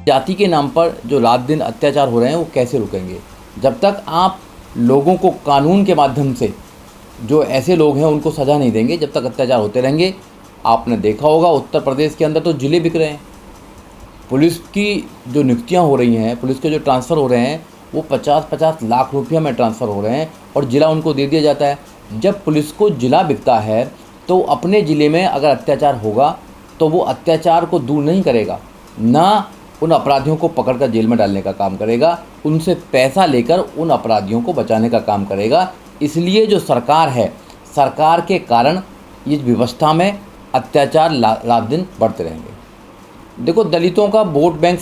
जाति के नाम पर जो रात दिन अत्याचार हो रहे हैं वो कैसे रुकेंगे? जब तक आप लोगों को कानून के माध्यम से, जो ऐसे लोग हैं उनको सज़ा नहीं देंगे, जब तक अत्याचार होते रहेंगे। आपने देखा होगा उत्तर प्रदेश के अंदर तो ज़िले बिक रहे हैं। पुलिस की जो नियुक्तियाँ हो रही हैं, पुलिस के जो ट्रांसफ़र हो रहे हैं, वो 50-50 लाख रुपया में ट्रांसफ़र हो रहे हैं और ज़िला उनको दे दिया जाता है। जब पुलिस को ज़िला बिकता है तो अपने ज़िले में अगर अत्याचार होगा तो वो अत्याचार को दूर नहीं करेगा, ना उन अपराधियों को पकड़कर जेल में डालने का काम करेगा, उनसे पैसा लेकर उन अपराधियों को बचाने का काम करेगा। इसलिए जो सरकार है, सरकार के कारण इस व्यवस्था में अत्याचार रात दिन बढ़ते रहेंगे। देखो, दलितों का वोट बैंक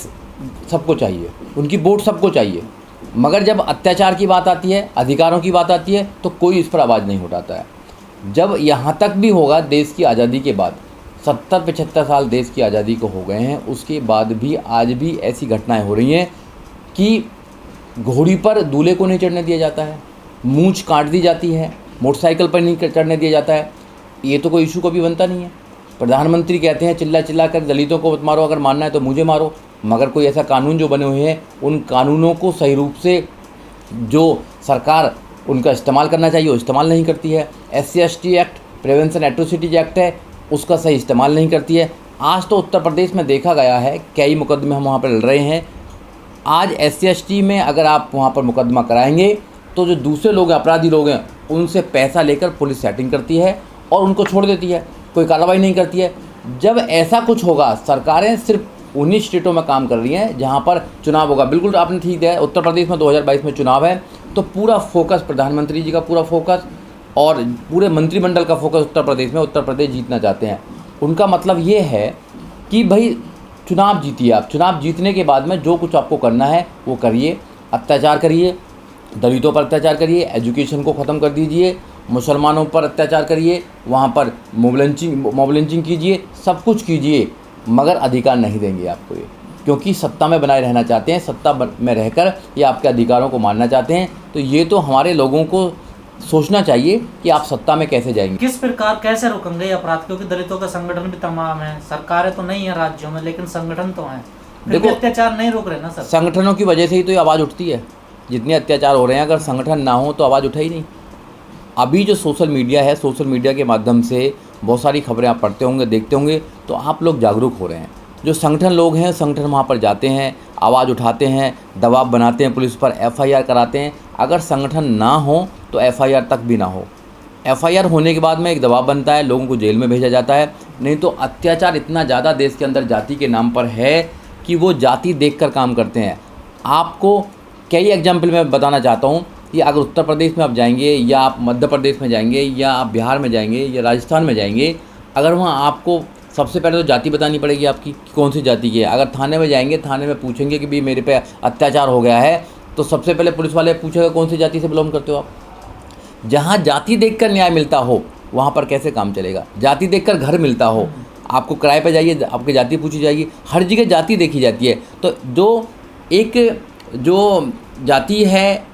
सबको चाहिए, उनकी वोट सबको चाहिए, मगर जब अत्याचार की बात आती है, अधिकारों की बात आती है, तो कोई इस पर आवाज़ नहीं उठाता है। जब यहाँ तक भी होगा, देश की आज़ादी के बाद 70-75 साल देश की आज़ादी को हो गए हैं, उसके बाद भी आज भी ऐसी घटनाएं हो रही हैं कि घोड़ी पर दूल्हे को नहीं चढ़ने दिया जाता है, मूंछ काट दी जाती है, मोटरसाइकिल पर नहीं चढ़ने दिया जाता है। ये तो कोई इशू कभी बनता नहीं है। प्रधानमंत्री कहते हैं चिल्ला चिल्ला कर दलितों को मत मारो, अगर मारना है तो मुझे मारो, मगर कोई ऐसा कानून जो बने हुए हैं, उन कानूनों को सही रूप से जो सरकार उनका इस्तेमाल करना चाहिए वो इस्तेमाल नहीं करती है। SC/ST act, prevention atrocities act है, उसका सही इस्तेमाल नहीं करती है। आज तो उत्तर प्रदेश में देखा गया है, कई मुकदमे हम वहाँ पर लड़ रहे हैं। आज SC/ST में अगर आप वहाँ पर मुकदमा कराएंगे तो जो दूसरे लोग हैं, अपराधी लोग हैं, उनसे पैसा लेकर पुलिस सेटिंग करती है और उनको छोड़ देती है, कोई कार्रवाई नहीं करती है। जब ऐसा कुछ होगा, सरकारें सिर्फ उन्हीं स्टेटों में काम कर रही हैं जहाँ पर चुनाव होगा। बिल्कुल आपने ठीक है, उत्तर प्रदेश में 2022 में चुनाव है, तो पूरा फोकस प्रधानमंत्री जी का पूरा फोकस और पूरे मंत्रिमंडल का फोकस उत्तर प्रदेश में, उत्तर प्रदेश जीतना चाहते हैं। उनका मतलब ये है कि भाई चुनाव जीतिए आप, चुनाव जीतने के बाद में जो कुछ आपको करना है वो करिए, अत्याचार करिए, दलितों पर अत्याचार करिए, एजुकेशन को ख़त्म कर दीजिए, मुसलमानों पर अत्याचार करिए, वहाँ पर मॉब लिंचिंग कीजिए, सब कुछ कीजिए, मगर अधिकार नहीं देंगे आपको ये, क्योंकि सत्ता में बनाए रहना चाहते हैं, सत्ता में रहकर ये आपके अधिकारों को मारना चाहते हैं। तो ये तो हमारे लोगों को सोचना चाहिए कि आप सत्ता में कैसे जाएंगे, किस प्रकार कैसे रोकेंगे अपराध, क्योंकि दलितों का संगठन भी तमाम है, सरकारें तो नहीं है राज्यों में, लेकिन संगठन तो हैं। देखो, अत्याचार नहीं रोक रहे ना सर। संगठनों की वजह से ही तो ये आवाज़ उठती है। जितने अत्याचार हो रहे हैं, अगर संगठन ना हो तो आवाज़ उठे ही नहीं। अभी जो सोशल मीडिया है, सोशल मीडिया के माध्यम से बहुत सारी खबरें आप पढ़ते होंगे, देखते होंगे, तो आप लोग जागरूक हो रहे हैं। जो संगठन लोग हैं, संगठन वहाँ पर जाते हैं, आवाज़ उठाते हैं, दबाव बनाते हैं, पुलिस पर FIR कराते हैं। अगर संगठन ना हो तो FIR तक भी ना हो। FIR होने के बाद में एक दबाव बनता है, लोगों को जेल में भेजा जाता है। नहीं तो अत्याचार इतना ज़्यादा देश के अंदर जाति के नाम पर है कि वो जाति देखकर काम करते हैं। आपको कई एग्जाम्पल मैं बताना चाहता हूँ कि अगर उत्तर प्रदेश में आप जाएंगे, या आप मध्य प्रदेश में जाएंगे, या आप बिहार में जाएंगे, या राजस्थान में जाएंगे, अगर वहाँ आपको सबसे पहले तो जाति बतानी पड़ेगी आपकी कि कौन सी जाति की है। अगर थाने में जाएंगे, थाने में पूछेंगे कि भाई मेरे पे अत्याचार हो गया है, तो सबसे पहले पुलिस वाले पूछेगा कौन सी जाति से बिलोंग करते हो आप। जहाँ जाति देखकर न्याय मिलता हो वहाँ पर कैसे काम चलेगा? जाति देखकर घर मिलता हो, आपको किराए पर जाइए, आपकी जाति पूछी जाएगी, हर जगह जाति देखी जाती है। तो जो जाति है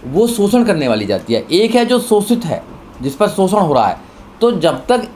वो शोषण करने वाली जाति है, एक है जो शोषित है, जिस पर शोषण हो रहा है। तो जब तक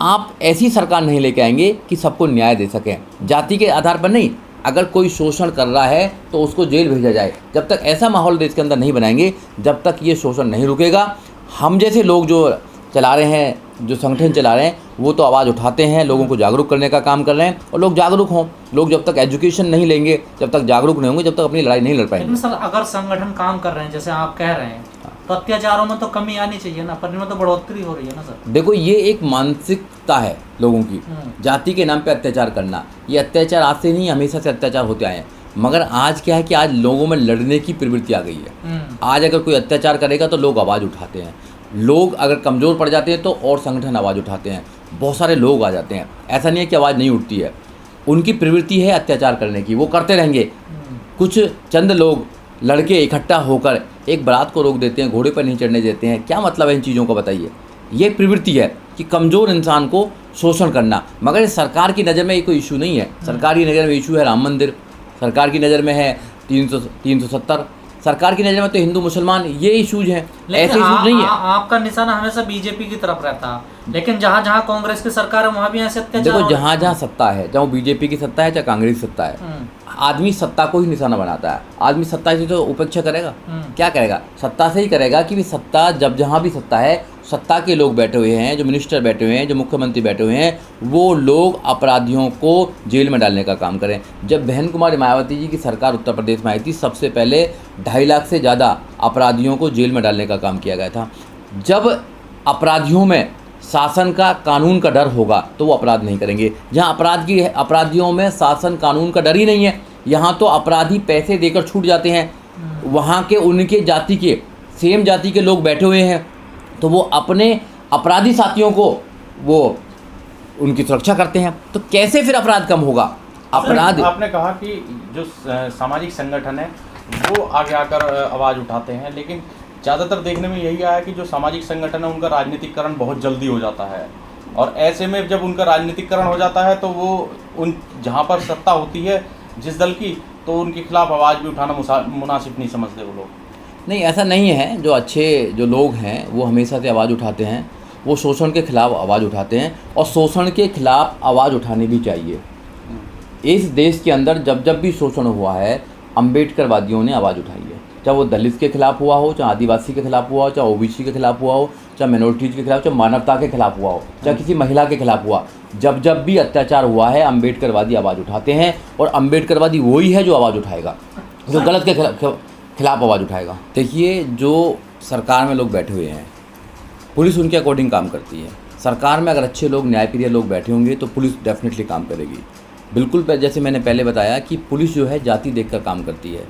आप ऐसी सरकार नहीं लेके आएंगे कि सबको न्याय दे सकें, जाति के आधार पर नहीं, अगर कोई शोषण कर रहा है तो उसको जेल भेजा जाए, जब तक ऐसा माहौल देश के अंदर नहीं बनाएंगे, जब तक ये शोषण नहीं रुकेगा। हम जैसे लोग जो चला रहे हैं, जो संगठन चला रहे हैं, वो तो आवाज़ उठाते हैं, लोगों को जागरूक करने का काम कर रहे हैं, और लोग जागरूक हों। लोग जब तक एजुकेशन नहीं लेंगे, जब तक जागरूक नहीं होंगे, जब तक अपनी लड़ाई नहीं लड़ पाएंगे। सर, अगर संगठन काम कर रहे हैं जैसे आप कह रहे हैं, तो अत्याचारों में तो कमी आनी चाहिए ना, पर इनमें तो बढ़ोतरी हो रही है ना सर। देखो, ये एक मानसिकता है लोगों की, जाति के नाम पे अत्याचार करना। ये अत्याचार आज से नहीं, हमेशा से अत्याचार होते आए हैं, मगर आज क्या है कि आज लोगों में लड़ने की प्रवृत्ति आ गई है। आज अगर कोई अत्याचार करेगा तो लोग आवाज़ उठाते हैं, लोग अगर कमज़ोर पड़ जाते हैं तो और संगठन आवाज़ उठाते हैं, बहुत सारे लोग आ जाते हैं। ऐसा नहीं है कि आवाज़ नहीं उठती है, उनकी प्रवृत्ति है अत्याचार करने की, वो करते रहेंगे। कुछ चंद लोग लड़के इकट्ठा होकर एक बारात को रोक देते हैं, घोड़े पर नहीं चढ़ने देते हैं। क्या मतलब है इन चीज़ों का बताइए? ये प्रवृत्ति है कि कमज़ोर इंसान को शोषण करना। मगर सरकार की नज़र में ये कोई इशू नहीं है। सरकार की नज़र में इशू है राम मंदिर, सरकार की नज़र में है 370, सरकार की नज़र में तो हिंदू मुसलमान ये इशूज हैं, ऐसे लेकिन इशूज नहीं है। आपका निशाना हमेशा बीजेपी की तरफ रहता है, लेकिन जहाँ जहाँ कांग्रेस की सरकार है वहाँ भी ऐसे अत्याचार देखो हो रहे हैं। जहाँ जहाँ सत्ता है, चाहे वो बीजेपी की सत्ता है चाहे कांग्रेस की सत्ता है, आदमी सत्ता को ही निशाना बनाता है। आदमी सत्ता से तो उपेक्षा करेगा, क्या करेगा? सत्ता से ही करेगा कि भी सत्ता, जब जहाँ भी सत्ता है, सत्ता के लोग बैठे हुए हैं, जो मिनिस्टर बैठे हुए हैं, जो मुख्यमंत्री बैठे हुए हैं, वो लोग अपराधियों को जेल में डालने का काम करें। जब बहन कुमारी मायावती जी की सरकार उत्तर प्रदेश में आई थी, सबसे पहले 2.5 लाख से ज़्यादा अपराधियों को जेल में डालने का काम किया गया था। जब अपराधियों में शासन का, कानून का डर होगा तो वो अपराध नहीं करेंगे। जहाँ अपराधियों में शासन कानून का डर ही नहीं है, यहाँ तो अपराधी पैसे देकर छूट जाते हैं। वहाँ के उनके जाति के, सेम जाति के लोग बैठे हुए हैं, तो वो अपने अपराधी साथियों को वो उनकी सुरक्षा करते हैं, तो कैसे फिर अपराध कम होगा? अपराध आपने कहा कि जो सामाजिक संगठन है वो आगे आकर आवाज़ उठाते हैं, लेकिन ज़्यादातर देखने में यही आया कि जो सामाजिक संगठन है उनका राजनीतिकरण बहुत जल्दी हो जाता है, और ऐसे में जब उनका राजनीतिकरण हो जाता है तो वो उन जहाँ पर सत्ता होती है जिस दल की, तो उनके खिलाफ आवाज़ भी उठाना मुनासिब नहीं समझते वो लोग। नहीं, ऐसा नहीं है। जो अच्छे जो लोग हैं वो हमेशा से आवाज़ उठाते हैं, वो शोषण के खिलाफ आवाज़ उठाते हैं, और शोषण के खिलाफ आवाज़ उठानी भी चाहिए। इस देश के अंदर जब जब भी शोषण हुआ है, अम्बेडकरवादियों ने आवाज़ उठाई है। चाहे वो दलित के खिलाफ हुआ हो, चाहे आदिवासी के खिलाफ हुआ हो, चाहे ओबीसी के खिलाफ हुआ हो, चाहे मिनोरिटीज़ के खिलाफ, चाहे मानवता के खिलाफ हुआ हो, चाहे किसी महिला के खिलाफ हुआ, जब जब भी अत्याचार हुआ है, अम्बेडकरवादी आवाज़ उठाते हैं। और अम्बेडकरवादी वही है जो आवाज़ उठाएगा, जो गलत के खिलाफ आवाज़ उठाएगा। देखिए, जो सरकार में लोग बैठे हुए हैं, पुलिस उनके अकॉर्डिंग काम करती है। सरकार में अगर अच्छे लोग, न्यायप्रिय लोग बैठे होंगे तो पुलिस डेफिनेटली काम करेगी। बिल्कुल जैसे मैंने पहले बताया कि पुलिस जो है जाति देखकर काम करती है,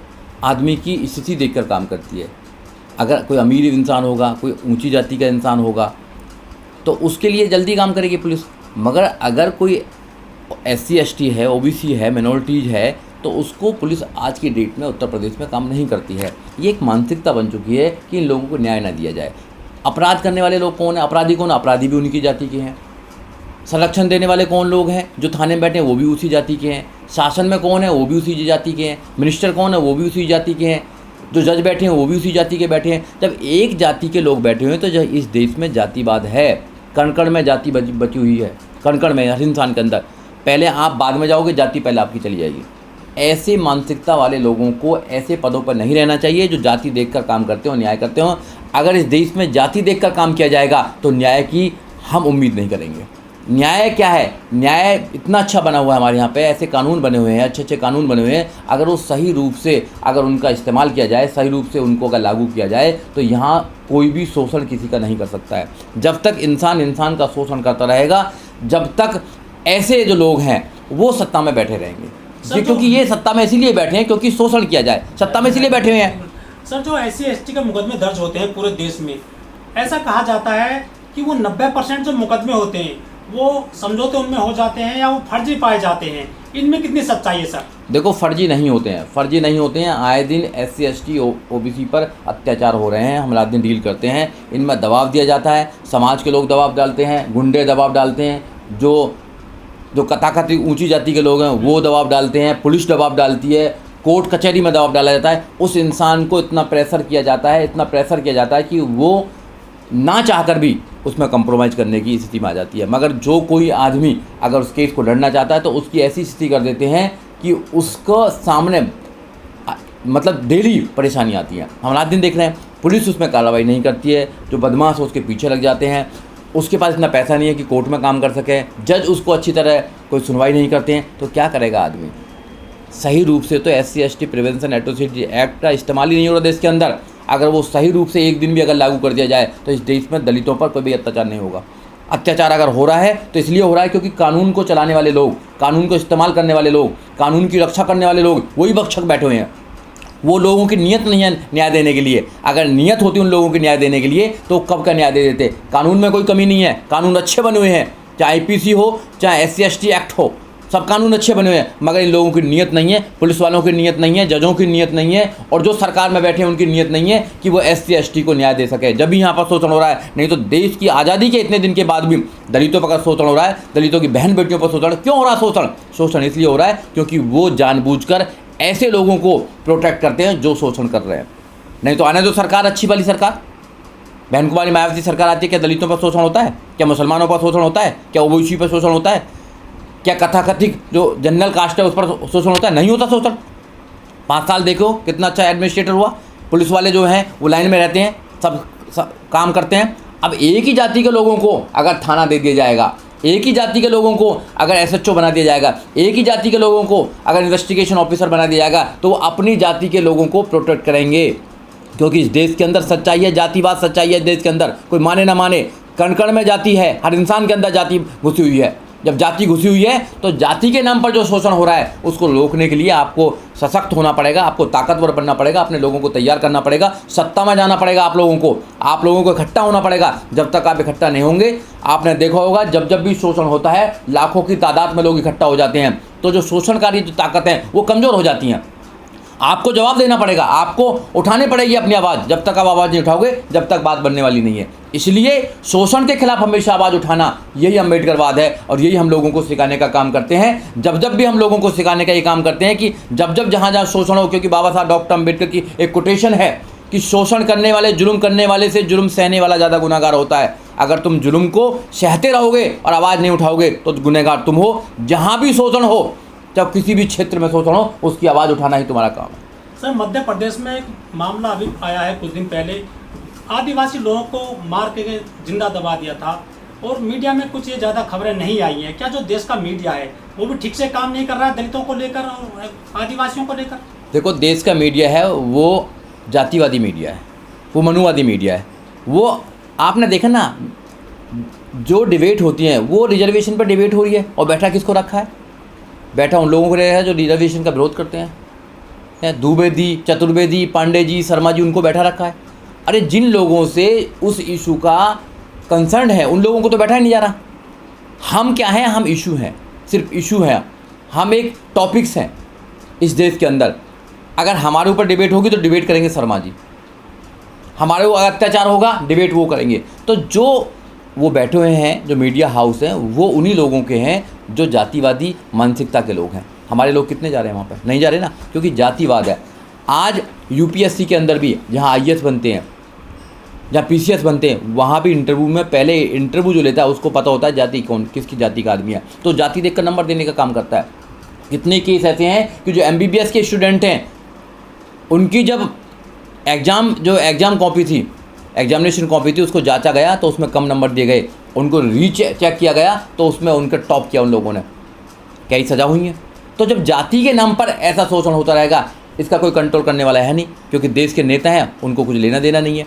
आदमी की स्थिति देखकर काम करती है। अगर कोई अमीर इंसान होगा, कोई ऊंची जाति का इंसान होगा, तो उसके लिए जल्दी काम करेगी पुलिस। मगर अगर कोई SC ST है, OBC है, मिनोरिटीज़ है, तो उसको पुलिस आज की डेट में उत्तर प्रदेश में काम नहीं करती है। ये एक मानसिकता बन चुकी है कि इन लोगों को न्याय ना दिया जाए। अपराध करने वाले लोग कौन है? अपराधी कौन? अपराधी भी उनकी जाति के हैं। संरक्षण देने वाले कौन लोग हैं? जो थाने में बैठे हैं वो भी उसी जाति के हैं। शासन में कौन है? वो भी उसी जाति के हैं। मिनिस्टर कौन है? वो भी उसी जाति के हैं। जो जज बैठे हैं वो भी उसी जाति के बैठे हैं। जब एक जाति के लोग बैठे हुए हैं तो जो इस देश में जातिवाद है, कण-कण में जाति बची हुई है, कण-कण में, हर इंसान के अंदर। पहले आप बाद में जाओगे, जाति पहले आपकी चली जाएगी। ऐसे मानसिकता वाले लोगों को ऐसे पदों पर नहीं रहना चाहिए जो जाति देखकर काम करते हो, न्याय करते हो। अगर इस देश में जाति देखकर काम किया जाएगा तो न्याय की हम उम्मीद नहीं करेंगे। न्याय क्या है? न्याय इतना अच्छा बना हुआ है हमारे यहाँ पे, ऐसे कानून बने हुए हैं, अच्छे अच्छे कानून बने हुए हैं। अगर वो सही रूप से, अगर उनका इस्तेमाल किया जाए, सही रूप से उनको अगर लागू किया जाए, तो यहाँ कोई भी शोषण किसी का नहीं कर सकता है। जब तक इंसान का शोषण करता रहेगा, जब तक ऐसे जो लोग हैं वो सत्ता में बैठे रहेंगे। क्योंकि ये सत्ता में इसीलिए बैठे हैं क्योंकि शोषण किया जाए, सत्ता में इसीलिए बैठे हुए हैं। सर, जो SC ST के मुकदमे दर्ज होते हैं पूरे देश में, ऐसा कहा जाता है कि वो 90% जो मुकदमे होते हैं वो समझौते उनमें हो जाते हैं या वो फर्जी पाए जाते हैं। इनमें कितनी सच्चाई है सर? देखो, फर्जी नहीं होते हैं, फर्जी नहीं होते हैं। आए दिन SC ST OBC पर अत्याचार हो रहे हैं, हम रात दिन डील करते हैं। इनमें दबाव दिया जाता है, समाज के लोग दबाव डालते हैं, गुंडे दबाव डालते हैं, जो कथाकथित ऊंची जाति के लोग हैं वो दबाव डालते हैं, पुलिस दबाव डालती है, कोर्ट कचहरी में दबाव डाला जाता है। उस इंसान को इतना प्रेशर किया जाता है कि वो ना चाहकर भी उसमें कंप्रोमाइज़ करने की स्थिति में आ जाती है। मगर जो कोई आदमी अगर उस केस को लड़ना चाहता है तो उसकी ऐसी स्थिति कर देते हैं कि उसको सामने मतलब डेली परेशानी आती है। हम रात दिन देख रहे हैं, पुलिस उसमें कार्रवाई नहीं करती है, जो बदमाश है उसके पीछे लग जाते हैं। उसके पास इतना पैसा नहीं है कि कोर्ट में काम कर सके, जज उसको अच्छी तरह कोई सुनवाई नहीं करते हैं, तो क्या करेगा आदमी? सही रूप से तो SC ST prevention atrocity act का इस्तेमाल ही नहीं हो रहा देश के अंदर। अगर वो सही रूप से एक दिन भी अगर लागू कर दिया जाए तो इस देश में दलितों पर कोई भी अत्याचार नहीं होगा। अत्याचार अगर हो रहा है तो इसलिए हो रहा है क्योंकि कानून को चलाने वाले लोग, कानून को इस्तेमाल करने वाले लोग, कानून की रक्षा करने वाले लोग वही भक्षक बैठे हुए हैं। वो लोगों की नीयत नहीं है न्याय देने के लिए। अगर नीयत होती उन लोगों की न्याय देने के लिए तो कब का न्याय दे देते। कानून में कोई कमी नहीं है, कानून अच्छे बने हुए हैं, चाहे IPC हो चाहे SC ST एक्ट हो, सब कानून अच्छे बने हुए हैं। मगर इन लोगों की नीयत नहीं है, पुलिस वालों की नीयत नहीं है, जजों की नीयत नहीं है, और जो सरकार में बैठे हैं उनकी नीयत नहीं है कि वो SC ST को न्याय दे सके। जब भी यहाँ पर शोषण हो रहा है, नहीं तो देश की आज़ादी के इतने दिन के बाद भी दलितों पर शोषण हो रहा है, दलितों की बहन बेटियों पर शोषण क्यों हो रहा है? शोषण इसलिए हो रहा है क्योंकि वो जानबूझकर ऐसे लोगों को प्रोटेक्ट करते हैं जो शोषण कर रहे हैं। नहीं तो आने दो सरकार, अच्छी वाली सरकार। बहन कुमारी मायावती सरकार आती है, क्या दलितों पर शोषण होता है? क्या मुसलमानों पर शोषण होता है? क्या ओबीसी पर शोषण होता है? क्या कथाकथित जो जनरल कास्ट है उस पर शोषण होता है? नहीं होता शोषण। 5 साल देखो कितना अच्छा एडमिनिस्ट्रेटर हुआ। पुलिस वाले जो हैं वो लाइन में रहते हैं, सब काम करते हैं। अब एक ही जाति के लोगों को अगर थाना दे दिया जाएगा, एक ही जाति के लोगों को अगर एसएचओ बना दिया जाएगा, एक ही जाति के लोगों को अगर इन्वेस्टिगेशन ऑफिसर बना दिया जाएगा, तो वो अपनी जाति के लोगों को प्रोटेक्ट करेंगे। क्योंकि इस देश के अंदर सच्चाई है, जातिवाद सच्चाई है। देश के अंदर कोई माने ना माने, कण कण में जाति है, हर इंसान के अंदर जाति घुसी हुई है। जब जाति घुसी हुई है तो जाति के नाम पर जो शोषण हो रहा है उसको रोकने के लिए आपको सशक्त होना पड़ेगा, आपको ताकतवर बनना पड़ेगा, अपने लोगों को तैयार करना पड़ेगा, सत्ता में जाना पड़ेगा आप लोगों को इकट्ठा होना पड़ेगा। जब तक आप इकट्ठा नहीं होंगे, आपने देखा होगा जब भी शोषण होता है लाखों की तादाद में लोग इकट्ठा हो जाते हैं, तो जो शोषणकारी जो ताकत है वो कमज़ोर हो जाती हैं। आपको जवाब देना पड़ेगा, आपको उठानी पड़ेगी अपनी आवाज़। जब तक आप आवाज़ नहीं उठाओगे जब तक बात बनने वाली नहीं है। इसलिए शोषण के खिलाफ हमेशा आवाज़ उठाना, यही अम्बेडकरवाद है और यही हम लोगों को सिखाने का काम करते हैं। जब भी हम लोगों को सिखाने का ये काम करते हैं कि जब जहाँ शोषण हो, क्योंकि बाबा साहब डॉक्टर अम्बेडकर की एक कोटेशन है कि शोषण करने वाले, जुल्म करने वाले से जुल्म सहने वाला ज़्यादा गुनाहगार होता है। अगर तुम जुल्म को सहते रहोगे और आवाज़ नहीं उठाओगे तो गुनहगार तुम हो। जहाँ भी शोषण हो, जब किसी भी क्षेत्र में शोषण हो, उसकी आवाज़ उठाना ही तुम्हारा काम है। सर, मध्य प्रदेश में एक मामला अभी आया है कुछ दिन पहले, आदिवासी लोगों को मार के जिंदा दबा दिया था और मीडिया में कुछ ये ज़्यादा खबरें नहीं आई हैं। क्या जो देश का मीडिया है वो भी ठीक से काम नहीं कर रहा है दलितों को लेकर और आदिवासियों को लेकर? देखो, देश का मीडिया है वो जातिवादी मीडिया है, वो मनुवादी मीडिया है। वो आपने देखा ना, जो डिबेट होती हैं वो रिजर्वेशन पर डिबेट हो रही है और बैठा किसको रखा है? बैठा उन लोगों को रखा है जो रिजर्वेशन का विरोध करते हैं। द्विवेदी, चतुर्वेदी, पांडे जी, शर्मा जी, उनको बैठा रखा है। अरे जिन लोगों से उस इशू का कंसर्न है उन लोगों को तो बैठा ही नहीं जा रहा। हम क्या हैं? हम इशू हैं, सिर्फ इशू हैं। हम एक टॉपिक्स हैं इस देश के अंदर। अगर हमारे ऊपर डिबेट होगी तो डिबेट करेंगे शर्मा जी, हमारे ऊपर अत्याचार होगा डिबेट वो करेंगे। तो जो वो बैठे हुए हैं, जो मीडिया हाउस हैं, वो उन्हीं लोगों के हैं जो जातिवादी मानसिकता के लोग हैं। हमारे लोग कितने जा रहे हैं वहाँ पर? नहीं जा रहे ना, क्योंकि जातिवाद है। आज यूपीएससी के अंदर भी जहाँ आईएएस बनते हैं, जहाँ पीसीएस बनते हैं, वहाँ भी इंटरव्यू में पहले इंटरव्यू जो लेता है उसको पता होता है जाति कौन, किसकी जाति का आदमी है, तो जाति देखकर नंबर देने का काम करता है। कितने केस ऐसे हैं कि जो एमबीबीएस के स्टूडेंट हैं, उनकी जब एग्ज़ाम कॉपी थी, एग्जामिनेशन कॉपी थी, उसको जांचा गया तो उसमें कम नंबर दिए गए, उनको रीचेक किया गया तो उसमें उनका टॉप किया उन लोगों ने। कई सज़ा हुई है। तो जब जाति के नाम पर ऐसा शोषण होता रहेगा, इसका कोई कंट्रोल करने वाला है नहीं, क्योंकि देश के नेता हैं उनको कुछ लेना देना नहीं है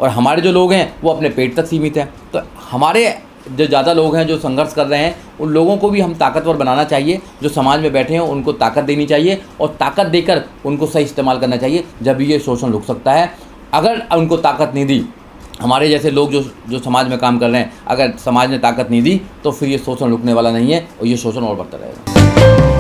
और हमारे जो लोग हैं वो अपने पेट तक सीमित हैं। तो हमारे जो ज़्यादा लोग हैं जो संघर्ष कर रहे हैं, उन लोगों को भी हम ताकतवर बनाना चाहिए। जो समाज में बैठे हैं उनको ताकत देनी चाहिए और ताकत देकर उनको सही इस्तेमाल करना चाहिए, जब ये शोषण रुक सकता है। अगर उनको ताकत नहीं दी, हमारे जैसे लोग जो समाज में काम कर रहे हैं, अगर समाज ने ताकत नहीं दी तो फिर ये शोषण रुकने वाला नहीं है और ये शोषण और बढ़ता रहेगा।